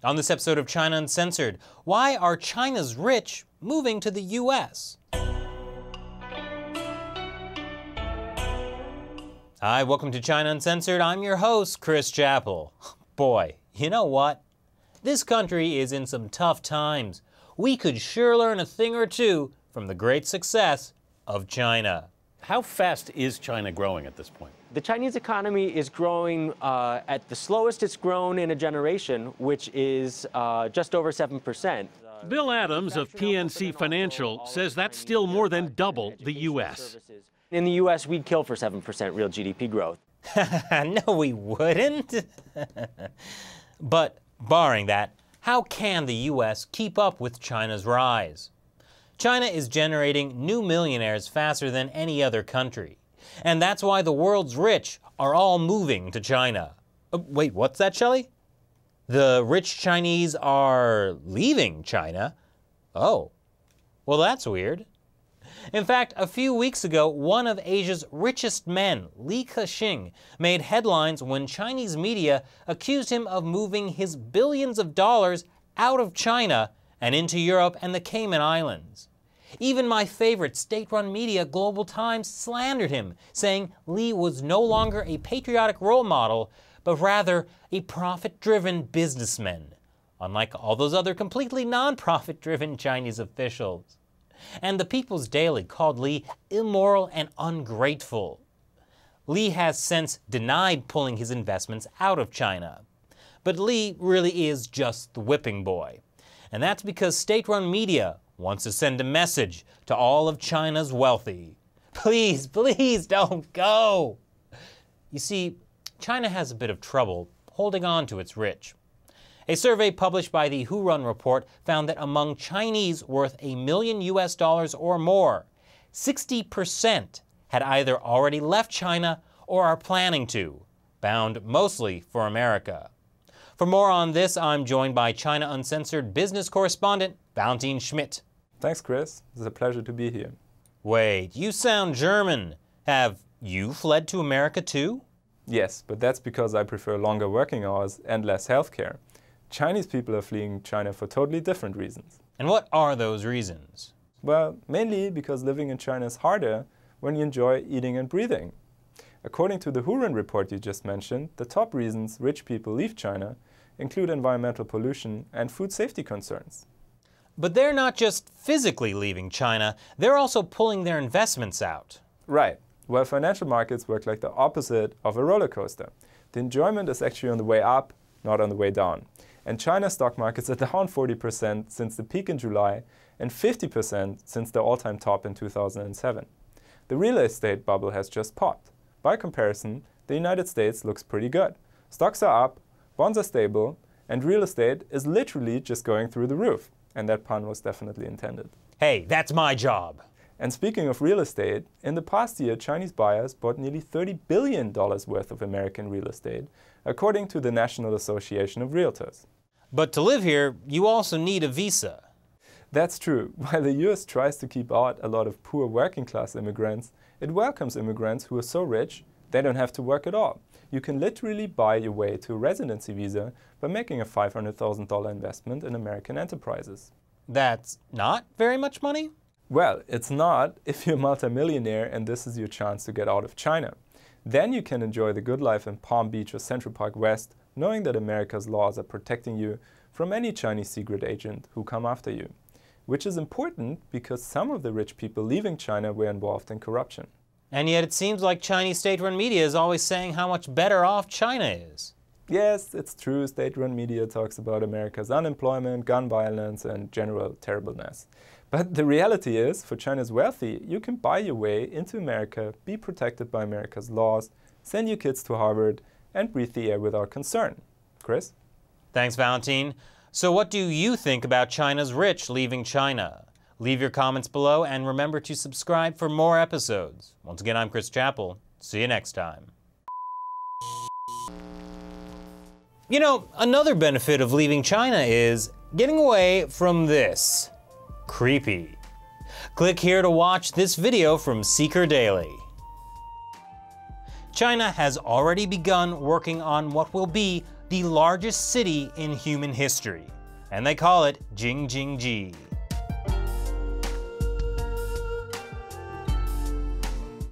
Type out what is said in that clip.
On this episode of China Uncensored, why are China's rich moving to the US? Hi, welcome to China Uncensored. I'm your host, Chris Chappell. Boy, you know what? This country is in some tough times. We could sure learn a thing or two from the great success of China. How fast is China growing at this point? The Chinese economy is growing at the slowest it's grown in a generation, which is just over 7%. Bill Adams of PNC Financial says that's still more than double the U.S. In the U.S., we'd kill for 7% real GDP growth. No, we wouldn't. But barring that, how can the U.S. keep up with China's rise? China is generating new millionaires faster than any other country. And that's why the world's rich are all moving to China. Wait, what's that, Shelley? The rich Chinese are leaving China? Oh, well, that's weird. In fact, a few weeks ago, one of Asia's richest men, Ka-shing, made headlines when Chinese media accused him of moving his billions of dollars out of China and into Europe and the Cayman Islands. Even my favorite state-run media, Global Times, slandered him, saying Li was no longer a patriotic role model, but rather a profit-driven businessman, unlike all those other completely non-profit-driven Chinese officials. And the People's Daily called Li immoral and ungrateful. Li has since denied pulling his investments out of China. But Li really is just the whipping boy. And that's because state-run media wants to send a message to all of China's wealthy. Please, please don't go. You see, China has a bit of trouble holding on to its rich. A survey published by the Who Run Report found that among Chinese worth $1 million or more, 60% had either already left China or are planning to, bound mostly for America. For more on this, I'm joined by China Uncensored business correspondent Valentin Schmidt. Thanks, Chris. It's a pleasure to be here. Wait, you sound German. Have you fled to America too? Yes, but that's because I prefer longer working hours and less healthcare. Chinese people are fleeing China for totally different reasons. And what are those reasons? Well, mainly because living in China is harder when you enjoy eating and breathing. According to the Who Run report you just mentioned, the top reasons rich people leave China include environmental pollution and food safety concerns. But they're not just physically leaving China, they're also pulling their investments out. Right. Well, financial markets work like the opposite of a roller coaster. The enjoyment is actually on the way up, not on the way down. And China's stock markets are down 40% since the peak in July and 50% since the all-time top in 2007. The real estate bubble has just popped. By comparison, the United States looks pretty good. Stocks are up, bonds are stable, and real estate is literally just going through the roof. And that pun was definitely intended. Hey, that's my job. And speaking of real estate, in the past year, Chinese buyers bought nearly $30 billion worth of American real estate, according to the National Association of Realtors. But to live here, you also need a visa. That's true. While the US tries to keep out a lot of poor working-class immigrants, it welcomes immigrants who are so rich they don't have to work at all. You can literally buy your way to a residency visa by making a $500,000 investment in American enterprises. That's not very much money? Well, it's not if you're a multimillionaire and this is your chance to get out of China. Then you can enjoy the good life in Palm Beach or Central Park West, knowing that America's laws are protecting you from any Chinese secret agent who come after you. Which is important because some of the rich people leaving China were involved in corruption. And yet it seems like Chinese state-run media is always saying how much better off China is. Yes, it's true, state-run media talks about America's unemployment, gun violence, and general terribleness. But the reality is, for China's wealthy, you can buy your way into America, be protected by America's laws, send your kids to Harvard, and breathe the air without concern. Chris? Thanks, Valentin. So what do you think about China's rich leaving China? Leave your comments below and remember to subscribe for more episodes. Once again, I'm Chris Chappell. See you next time. You know, another benefit of leaving China is getting away from this. Creepy. Click here to watch this video from Seeker Daily. China has already begun working on what will be the largest city in human history, and they call it Jing-Jing-Ji.